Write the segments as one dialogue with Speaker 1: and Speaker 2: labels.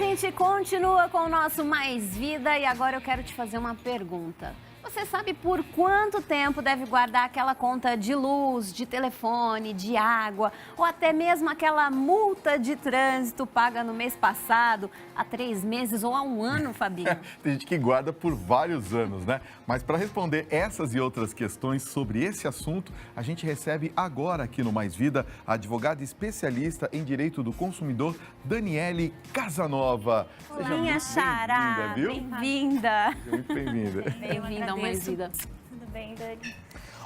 Speaker 1: gente continua com o nosso Mais Vida e agora eu quero te fazer uma pergunta. Você sabe por quanto tempo deve guardar aquela conta de luz, de telefone, de água ou até mesmo aquela multa de trânsito paga no mês passado, há 3 meses ou há 1 ano, Fabinho?
Speaker 2: Tem gente que guarda por vários anos, né? Mas para responder essas e outras questões sobre esse assunto, a gente recebe agora aqui no Mais Vida a advogada especialista em direito do consumidor, Daniele Casanova.
Speaker 1: Seja minha xará,
Speaker 2: viu?
Speaker 1: Bem-vinda.
Speaker 2: Seja muito bem-vinda.
Speaker 1: Bem-vinda ao Mais Vida.
Speaker 3: Tudo bem, Dani?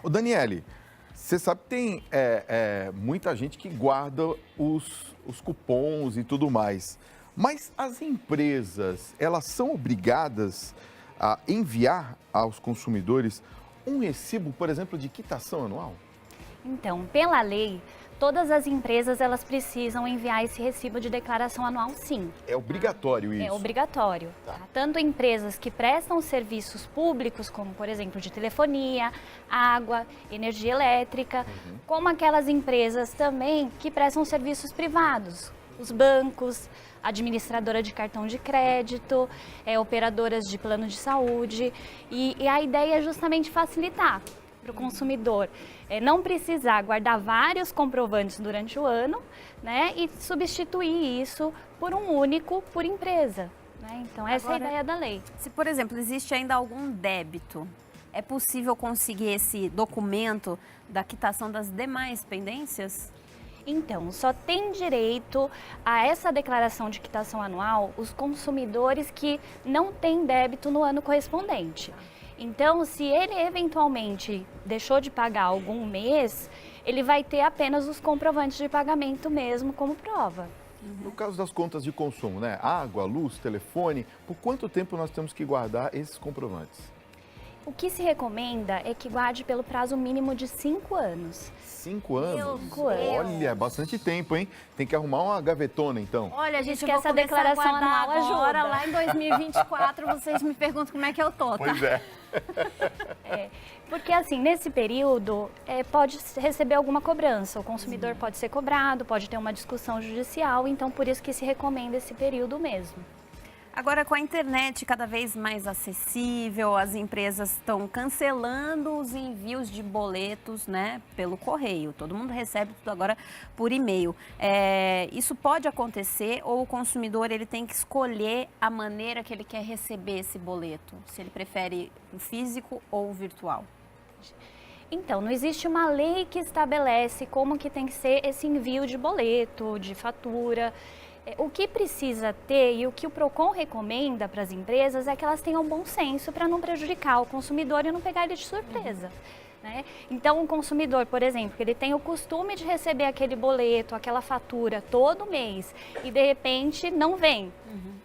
Speaker 2: Ô, Daniele, você sabe que tem muita gente que guarda os cupons e tudo mais. Mas as empresas, elas são obrigadas a enviar aos consumidores um recibo, por exemplo, de quitação anual?
Speaker 3: Então, pela lei, todas as empresas elas precisam enviar esse recibo de declaração anual, sim.
Speaker 2: É obrigatório isso?
Speaker 3: É obrigatório. Tá? Tanto empresas que prestam serviços públicos, como por exemplo de telefonia, água, energia elétrica, como aquelas empresas também que prestam serviços privados, os bancos, administradora de cartão de crédito, operadoras de plano de saúde. E a ideia é justamente facilitar para o consumidor não precisar guardar vários comprovantes durante o ano, né, e substituir isso por um único por empresa. Né? Então, essa é a ideia da lei.
Speaker 1: Se, por exemplo, existe ainda algum débito, é possível conseguir esse documento da quitação das demais pendências?
Speaker 3: Então, só tem direito a essa declaração de quitação anual os consumidores que não têm débito no ano correspondente. Então, se ele eventualmente deixou de pagar algum mês, ele vai ter apenas os comprovantes de pagamento mesmo como prova.
Speaker 2: No caso das contas de consumo, né? Água, luz, telefone, por quanto tempo nós temos que guardar esses comprovantes?
Speaker 3: O que se recomenda é que guarde pelo prazo mínimo de 5 anos.
Speaker 2: 5 anos?
Speaker 3: 5 anos.
Speaker 2: Olha, é bastante tempo, hein? Tem que arrumar uma gavetona, então.
Speaker 1: Olha, gente,
Speaker 3: Diz
Speaker 1: eu
Speaker 3: que
Speaker 1: vou
Speaker 3: essa
Speaker 1: começar
Speaker 3: declaração
Speaker 1: a guardar
Speaker 3: anual
Speaker 1: agora,
Speaker 3: ajuda.
Speaker 1: lá em 2024, vocês me perguntam como é que eu tô, tá?
Speaker 2: Pois é.
Speaker 3: Porque assim, nesse período, pode receber alguma cobrança. O consumidor pode ser cobrado, pode ter uma discussão judicial, então por isso que se recomenda esse período mesmo.
Speaker 1: Agora, com a internet cada vez mais acessível, as empresas estão cancelando os envios de boletos, né, pelo correio. Todo mundo recebe tudo agora por e-mail. Isso pode acontecer ou o consumidor ele tem que escolher a maneira que ele quer receber esse boleto? Se ele prefere o físico ou o virtual?
Speaker 3: Então, não existe uma lei que estabelece como que tem que ser esse envio de boleto, de fatura. O que precisa ter e o que o PROCON recomenda para as empresas é que elas tenham bom senso para não prejudicar o consumidor e não pegar ele de surpresa. Né? Então, o consumidor, por exemplo, que ele tem o costume de receber aquele boleto, aquela fatura todo mês e de repente não vem,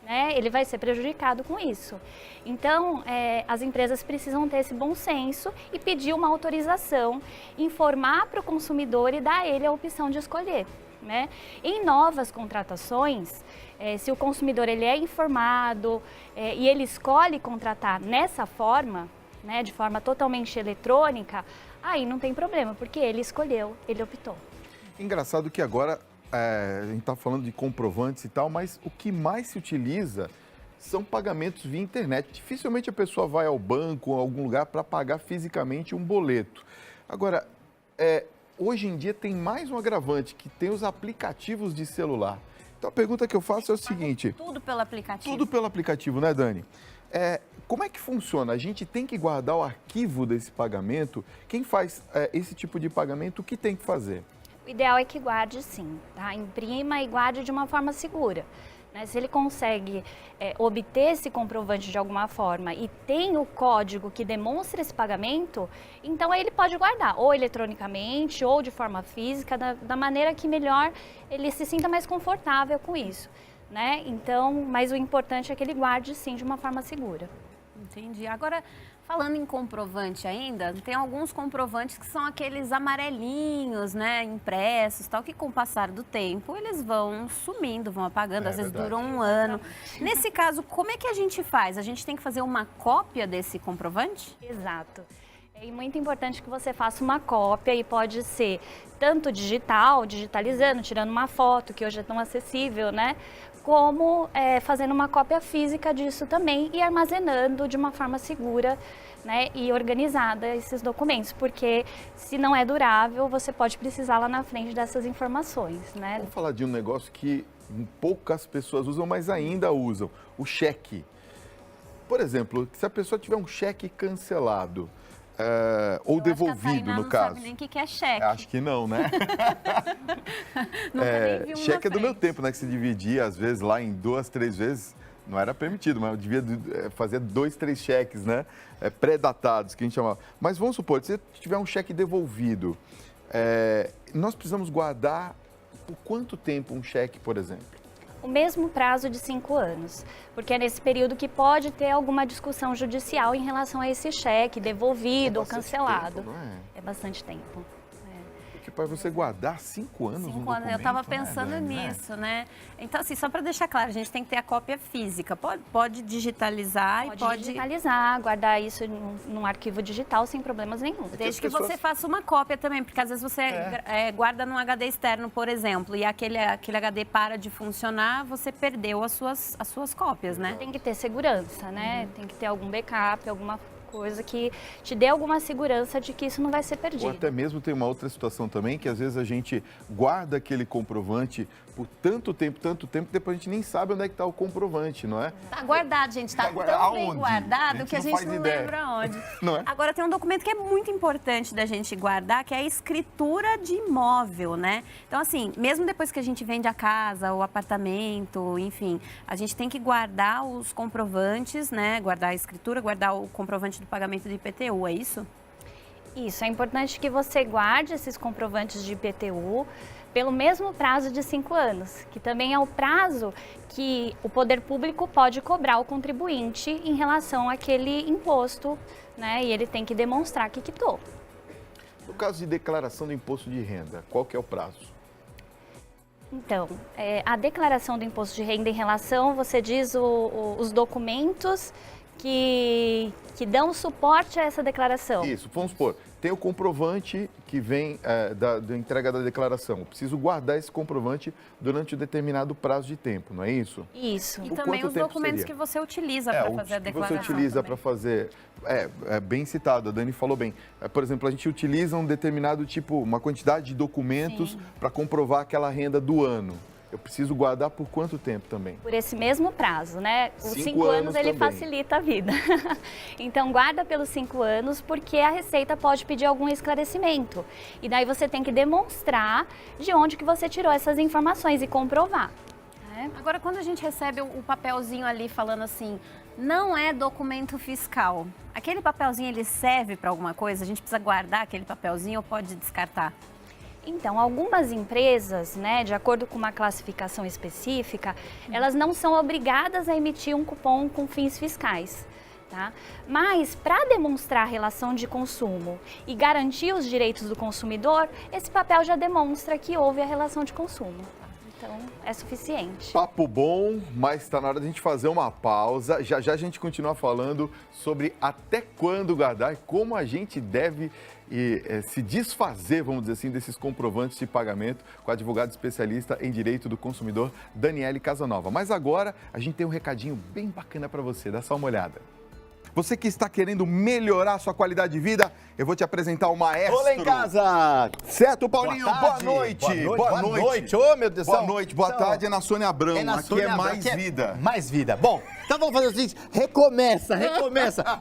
Speaker 3: né? Ele vai ser prejudicado com isso. Então, as empresas precisam ter esse bom senso e pedir uma autorização, informar para o consumidor e dar a ele a opção de escolher. Né? Em novas contratações, se o consumidor ele é informado e ele escolhe contratar nessa forma, né, de forma totalmente eletrônica, aí não tem problema, porque ele escolheu, ele optou.
Speaker 2: Engraçado que agora a gente está falando de comprovantes e tal, mas o que mais se utiliza são pagamentos via internet. Dificilmente a pessoa vai ao banco ou a algum lugar para pagar fisicamente um boleto. Agora, hoje em dia tem mais um agravante, que tem os aplicativos de celular. Então a pergunta que eu faço é o seguinte...
Speaker 1: Tudo pelo aplicativo?
Speaker 2: Tudo pelo aplicativo, né, Dani? Como é que funciona? A gente tem que guardar o arquivo desse pagamento? Quem faz esse tipo de pagamento, o que tem que fazer?
Speaker 3: O ideal é que guarde sim, tá? Imprima e guarde de uma forma segura. Né? Se ele consegue obter esse comprovante de alguma forma e tem o código que demonstra esse pagamento, então aí ele pode guardar, ou eletronicamente, ou de forma física, da maneira que melhor ele se sinta mais confortável com isso. Né? Então, mas o importante é que ele guarde sim de uma forma segura.
Speaker 1: Entendi. Agora, falando em comprovante ainda, tem alguns comprovantes que são aqueles amarelinhos, né, impressos, tal, que com o passar do tempo eles vão sumindo, vão apagando, às vezes duram 1 ano. Nesse caso, como é que a gente faz? A gente tem que fazer uma cópia desse comprovante?
Speaker 3: Exato. É muito importante que você faça uma cópia e pode ser tanto digital, digitalizando, tirando uma foto, que hoje é tão acessível, né? como fazendo uma cópia física disso também e armazenando de uma forma segura, né, e organizada esses documentos, porque se não é durável, você pode precisar lá na frente dessas informações, né?
Speaker 2: Vamos falar de um negócio que poucas pessoas usam, mas ainda usam, o cheque. Por exemplo, se a pessoa tiver um cheque cancelado, ou
Speaker 1: Eu
Speaker 2: devolvido, no
Speaker 1: não
Speaker 2: caso.
Speaker 1: sabe nem o que é cheque.
Speaker 2: Acho que não, né?
Speaker 1: Nunca nem vi um
Speaker 2: cheque é
Speaker 1: na
Speaker 2: do meu
Speaker 1: frente.
Speaker 2: tempo, né? Que se dividia, às vezes, lá em 2, 3 vezes. Não era permitido, mas eu devia fazer 2, 3 cheques, né? Pré-datados, que a gente chamava. Mas vamos supor, se você tiver um cheque devolvido, nós precisamos guardar por quanto tempo um cheque, por exemplo?
Speaker 3: O mesmo prazo de 5 anos, porque é nesse período que pode ter alguma discussão judicial em relação a esse cheque devolvido ou
Speaker 2: bastante
Speaker 3: cancelado.
Speaker 2: tempo, não é?
Speaker 3: É bastante tempo.
Speaker 2: Porque para você guardar 5 anos um
Speaker 1: 5 anos, eu
Speaker 2: documento,
Speaker 1: estava
Speaker 2: né,
Speaker 1: pensando
Speaker 2: Dani,
Speaker 1: nisso, né? Então, assim, só para deixar claro, a gente tem que ter a cópia física. Pode digitalizar e pode...
Speaker 3: digitalizar, guardar isso num arquivo digital sem problemas nenhum.
Speaker 1: Desde que você faça uma cópia também, porque às vezes você guarda num HD externo, por exemplo, e aquele HD para de funcionar, você perdeu as suas cópias, né?
Speaker 3: Tem que ter segurança, né? Tem que ter algum backup, alguma coisa que te dê alguma segurança de que isso não vai ser perdido.
Speaker 2: Ou até mesmo tem uma outra situação também, que às vezes a gente guarda aquele comprovante por tanto tempo, que depois a gente nem sabe onde é que está o comprovante, não é?
Speaker 1: Tá guardado, gente. Tá tão bem
Speaker 2: Aonde?
Speaker 1: guardado que a gente
Speaker 2: faz
Speaker 1: não
Speaker 2: ideia.
Speaker 1: lembra onde.
Speaker 2: Não é?
Speaker 1: Agora, tem um documento que é muito importante da gente guardar, que é a escritura de imóvel, né? Então, assim, mesmo depois que a gente vende a casa, o apartamento, enfim, a gente tem que guardar os comprovantes, né? Guardar a escritura, guardar o comprovante do pagamento do IPTU, é isso?
Speaker 3: Isso, é importante que você guarde esses comprovantes de IPTU pelo mesmo prazo de 5 anos, que também é o prazo que o poder público pode cobrar o contribuinte em relação àquele imposto, né? E ele tem que demonstrar que quitou.
Speaker 2: No caso de declaração do imposto de renda, qual que é o prazo?
Speaker 3: Então, a declaração do imposto de renda em relação, você diz os documentos que dão suporte a essa declaração.
Speaker 2: Isso, vamos supor, tem o comprovante que vem da entrega da declaração. Eu preciso guardar esse comprovante durante um determinado prazo de tempo, não é isso?
Speaker 3: Isso.
Speaker 1: E
Speaker 2: Por
Speaker 1: também
Speaker 2: quanto
Speaker 1: os
Speaker 2: tempo
Speaker 1: documentos
Speaker 2: seria?
Speaker 1: que você utiliza para fazer a
Speaker 2: Que
Speaker 1: declaração.
Speaker 2: você utiliza
Speaker 1: também.
Speaker 2: para fazer, bem citado, a Dani falou bem. Por exemplo, a gente utiliza um determinado tipo, uma quantidade de documentos para comprovar aquela renda do ano. Eu preciso guardar por quanto tempo também?
Speaker 3: Por esse mesmo prazo, né? Os
Speaker 2: 5
Speaker 3: 5 anos ele
Speaker 2: também.
Speaker 3: facilita a vida. Então, guarda pelos 5 anos, porque a Receita pode pedir algum esclarecimento. E daí você tem que demonstrar de onde que você tirou essas informações e comprovar. Né?
Speaker 1: Agora, quando a gente recebe o papelzinho ali falando assim, não é documento fiscal, aquele papelzinho ele serve para alguma coisa? A gente precisa guardar aquele papelzinho ou pode descartar?
Speaker 3: Então, algumas empresas, né, de acordo com uma classificação específica, elas não são obrigadas a emitir um cupom com fins fiscais. Tá? Mas, para demonstrar a relação de consumo e garantir os direitos do consumidor, esse papel já demonstra que houve a relação de consumo. Então, é suficiente.
Speaker 2: Papo bom, mas está na hora de a gente fazer uma pausa. Já já a gente continua falando sobre até quando guardar e como a gente deve se desfazer, vamos dizer assim, desses comprovantes de pagamento com a advogada especialista em direito do consumidor, Daniele Casanova. Mas agora a gente tem um recadinho bem bacana para você, dá só uma olhada. Você que está querendo melhorar a sua qualidade de vida, eu vou te apresentar o maestro.
Speaker 4: Olá em casa!
Speaker 2: Certo, Paulinho?
Speaker 4: Boa
Speaker 2: Boa
Speaker 4: tarde.
Speaker 2: noite.
Speaker 4: Boa noite. Ô, meu Deus do
Speaker 2: Boa
Speaker 4: céu.
Speaker 2: noite. Boa
Speaker 4: Então,
Speaker 2: tarde. É na Sônia Abrão.
Speaker 4: na
Speaker 2: Aqui
Speaker 4: Sônia
Speaker 2: é
Speaker 4: Abrão,
Speaker 2: mais
Speaker 4: aqui é
Speaker 2: vida.
Speaker 4: Mais vida. Bom, então vamos fazer o seguinte. Recomeça.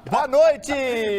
Speaker 4: Boa noite.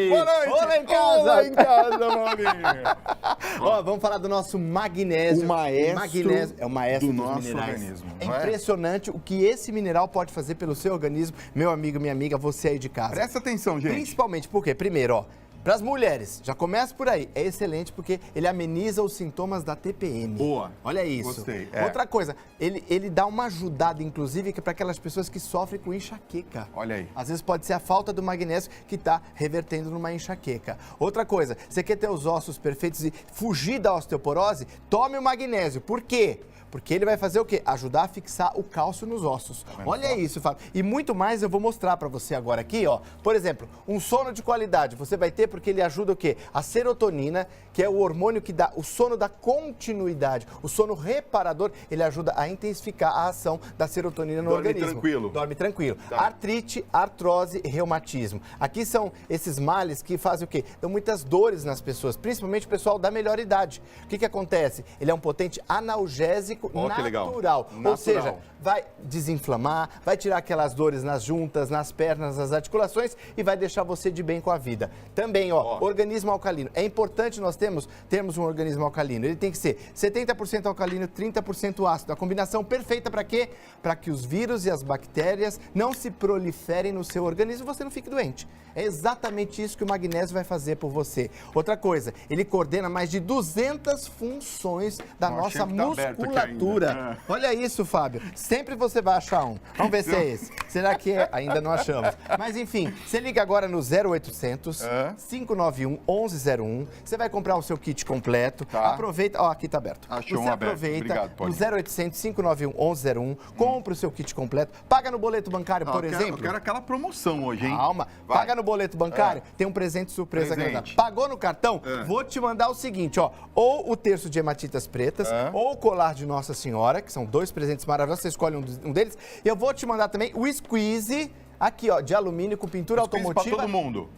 Speaker 2: Boa noite.
Speaker 4: Olá em casa.
Speaker 2: Olá em casa, Paulinho.
Speaker 4: Ó, vamos falar do nosso magnésio.
Speaker 2: O maestro
Speaker 4: magnésio é o maestro
Speaker 2: do
Speaker 4: dos
Speaker 2: nosso
Speaker 4: minerais.
Speaker 2: organismo,
Speaker 4: É
Speaker 2: não é?
Speaker 4: impressionante o que esse mineral pode fazer pelo seu organismo. Meu amigo, minha amiga, você aí de casa.
Speaker 2: Presta atenção, gente.
Speaker 4: Principalmente porque, primeiro, ó, para as mulheres, já começa por aí, é excelente porque ele ameniza os sintomas da TPM.
Speaker 2: Boa.
Speaker 4: Olha isso.
Speaker 2: Gostei,
Speaker 4: Outra coisa, ele dá uma ajudada, inclusive, para aquelas pessoas que sofrem com enxaqueca.
Speaker 2: Olha aí.
Speaker 4: Às vezes pode ser a falta do magnésio que está revertendo numa enxaqueca. Outra coisa, você quer ter os ossos perfeitos e fugir da osteoporose? Tome o magnésio. Por quê? Porque ele vai fazer o quê? Ajudar a fixar o cálcio nos ossos. Olha isso, Fábio. E muito mais eu vou mostrar para você agora aqui, ó. Por exemplo, um sono de qualidade. Você vai ter Porque ele ajuda o quê? A serotonina, que é o hormônio que dá o sono da continuidade, o sono reparador, ele ajuda a intensificar a ação da serotonina no organismo. Dorme tranquilo. Tá. Artrite, artrose e reumatismo. Aqui são esses males que fazem o quê? Dão muitas dores nas pessoas, principalmente o pessoal da melhor idade. O que acontece? Ele é um potente analgésico natural. Ou seja, vai desinflamar, vai tirar aquelas dores nas juntas, nas pernas, nas articulações e vai deixar você de bem com a vida. Também, organismo alcalino. É importante nós termos um organismo alcalino. Ele tem que ser 70% alcalino, 30% ácido. A combinação perfeita para quê? Para que os vírus e as bactérias não se proliferem no seu organismo e você não fique doente. É exatamente isso que o magnésio vai fazer por você. Outra coisa, ele coordena mais de 200 funções da nossa musculatura. Olha isso, Fábio. Sempre você vai achar um. Vamos ver se é esse. Será que é? Ainda não achamos. Mas enfim, você liga agora no 0800 591 1101. Você vai comprar o seu kit completo. Tá. Aproveita. Aqui tá aberto.
Speaker 2: Achou
Speaker 4: você
Speaker 2: aproveita
Speaker 4: no 0800 591 1101. Compra o seu kit completo. Paga no boleto bancário, por exemplo.
Speaker 2: Eu quero aquela promoção hoje, hein?
Speaker 4: Calma. Paga no boleto bancário, tem um presente surpresa. Pagou no cartão? Vou te mandar o seguinte, ou o terço de hematitas pretas, ou o colar de Nossa Senhora, que são 2 presentes maravilhosos, você escolhe um deles. E eu vou te mandar também o squeeze, aqui, de alumínio com pintura automotiva.
Speaker 2: Para todo mundo.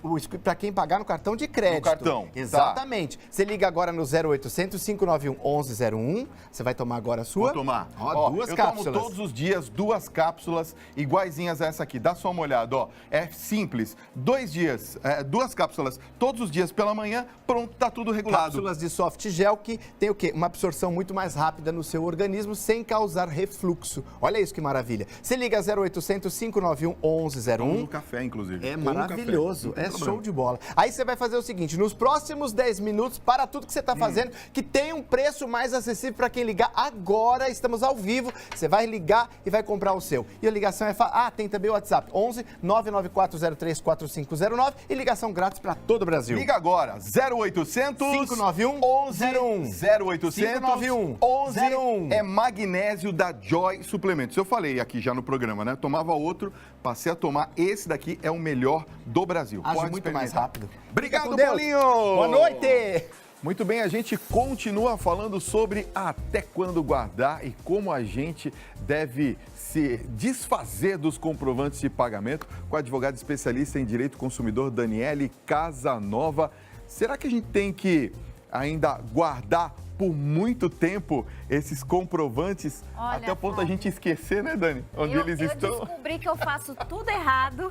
Speaker 4: Para quem pagar no cartão de crédito.
Speaker 2: No cartão.
Speaker 4: Exatamente. Tá. Você liga agora no 0800 591 1101. Você vai tomar agora a sua?
Speaker 2: Vou tomar.
Speaker 4: 2 cápsulas.
Speaker 2: Eu tomo todos os dias 2 cápsulas iguaizinhas a essa aqui. Dá só uma olhada, É simples. 2 dias, 2 cápsulas todos os dias pela manhã, pronto, tá tudo regulado.
Speaker 4: Cápsulas de soft gel que tem o quê? Uma absorção muito mais rápida no seu organismo sem causar refluxo. Olha isso que maravilha. Você liga 0800 591 1101.
Speaker 2: Um café, inclusive.
Speaker 4: É maravilhoso, é show de bola. Aí você vai fazer o seguinte, nos próximos 10 minutos, para tudo que você está fazendo, que tem um preço mais acessível para quem ligar agora, estamos ao vivo, você vai ligar e vai comprar o seu. E a ligação é tem também o WhatsApp, 11 99403 4509 e ligação grátis para todo o Brasil.
Speaker 2: Liga agora, 0800
Speaker 4: 591 1101.
Speaker 2: 0800
Speaker 4: 591
Speaker 2: 1101. É magnésio da Joy Suplementos. Eu falei aqui já no programa, né? Tomava outro, passei a tomar esse daqui, é o melhor do Brasil.
Speaker 4: Age muito mais rápido.
Speaker 2: Obrigado, Paulinho!
Speaker 4: Boa noite!
Speaker 2: Muito bem, a gente continua falando sobre até quando guardar e como a gente deve se desfazer dos comprovantes de pagamento com a advogada especialista em direito consumidor Daniele Casanova. Será que a gente tem que ainda guardar por muito tempo esses comprovantes, até o ponto da gente esquecer, né, Dani? Onde eles estão?
Speaker 1: Eu descobri que eu faço tudo errado.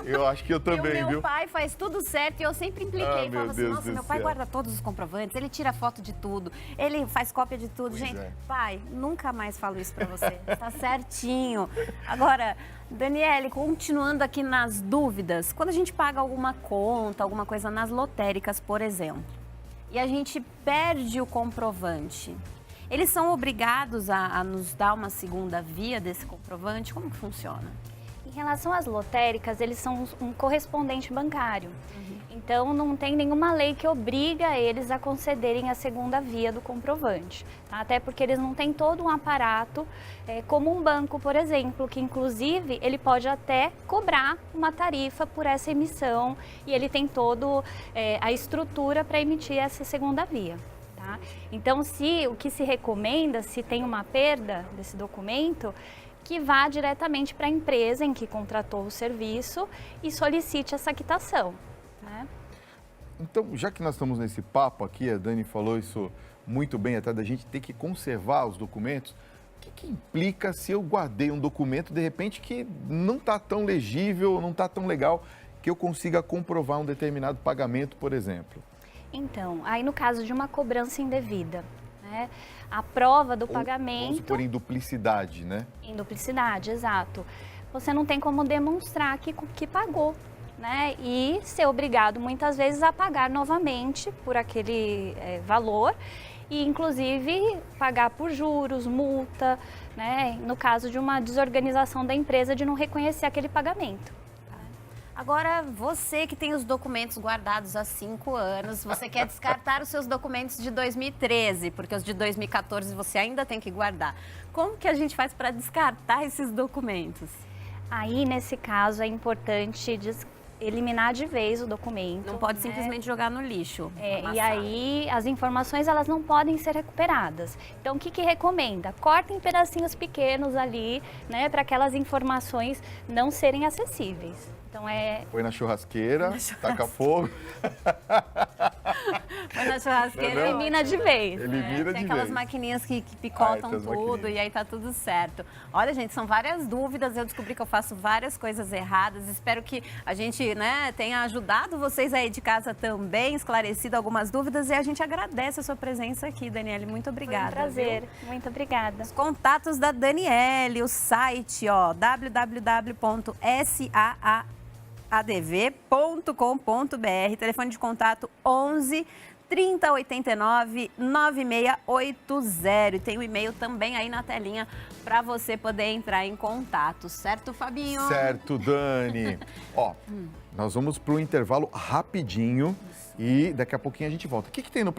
Speaker 2: Eu acho que eu também, viu?
Speaker 1: Meu pai faz tudo certo e eu sempre impliquei. Falava assim, nossa, meu pai guarda todos os comprovantes, ele tira foto de tudo, ele faz cópia de tudo. Gente, pai, nunca mais falo isso pra você. Tá certinho. Agora, Daniele, continuando aqui nas dúvidas, quando a gente paga alguma conta, alguma coisa nas lotéricas, por exemplo, e a gente perde o comprovante, eles são obrigados a nos dar uma segunda via desse comprovante? Como que funciona?
Speaker 3: Em relação às lotéricas, eles são um correspondente bancário. Então, não tem nenhuma lei que obriga eles a concederem a segunda via do comprovante. Tá? Até porque eles não têm todo um aparato, como um banco, por exemplo, que inclusive ele pode até cobrar uma tarifa por essa emissão e ele tem todo a estrutura para emitir essa segunda via. Tá? Então, o que se recomenda, se tem uma perda desse documento, que vá diretamente para a empresa em que contratou o serviço e solicite essa quitação. Né?
Speaker 2: Então, já que nós estamos nesse papo aqui, a Dani falou isso muito bem, até da gente ter que conservar os documentos, o que implica se eu guardei um documento, de repente, que não está tão legível, não está tão legal, que eu consiga comprovar um determinado pagamento, por exemplo?
Speaker 3: Então, aí no caso de uma cobrança indevida, né? A prova do pagamento...
Speaker 2: Vamos supor em duplicidade, né?
Speaker 3: Em duplicidade, exato. Você não tem como demonstrar que pagou, né? E ser obrigado, muitas vezes, a pagar novamente por aquele valor e, inclusive, pagar por juros, multa, né? No caso de uma desorganização da empresa de não reconhecer aquele pagamento.
Speaker 1: Agora, você que tem os documentos guardados há 5 anos, você quer descartar os seus documentos de 2013, porque os de 2014 você ainda tem que guardar. Como que a gente faz para descartar esses documentos?
Speaker 3: Aí, nesse caso, é importante eliminar de vez o documento.
Speaker 1: Não pode
Speaker 3: né?
Speaker 1: simplesmente jogar no lixo.
Speaker 3: E
Speaker 1: amassado.
Speaker 3: aí as informações elas não podem ser recuperadas. Então o que recomenda? Corta em pedacinhos pequenos ali, né, para aquelas informações não serem acessíveis. Então
Speaker 2: Põe na churrasqueira, taca fogo.
Speaker 1: Põe na churrasqueira,
Speaker 2: Não é não?
Speaker 3: elimina de vez.
Speaker 2: Elimina
Speaker 1: Tem
Speaker 2: de
Speaker 1: aquelas
Speaker 2: vez.
Speaker 1: maquininhas que picotam
Speaker 2: essas
Speaker 1: tudo
Speaker 2: maquininhas.
Speaker 1: e aí tá tudo certo. Olha, gente, são várias dúvidas. Eu descobri que eu faço várias coisas erradas. Espero que a gente, né, tenha ajudado vocês aí de casa também, esclarecido algumas dúvidas. E a gente agradece a sua presença aqui, Daniele. Muito obrigada.
Speaker 3: Foi um prazer.
Speaker 1: Viu?
Speaker 3: Muito obrigada.
Speaker 1: Os contatos da Daniele, o site, ó, www.saadv.com.br, telefone de contato 11 3089 9680. E tem o e-mail também aí na telinha para você poder entrar em contato, certo, Fabinho?
Speaker 2: Certo, Dani. Ó, nós vamos para o intervalo rapidinho e daqui a pouquinho a gente volta. O que tem no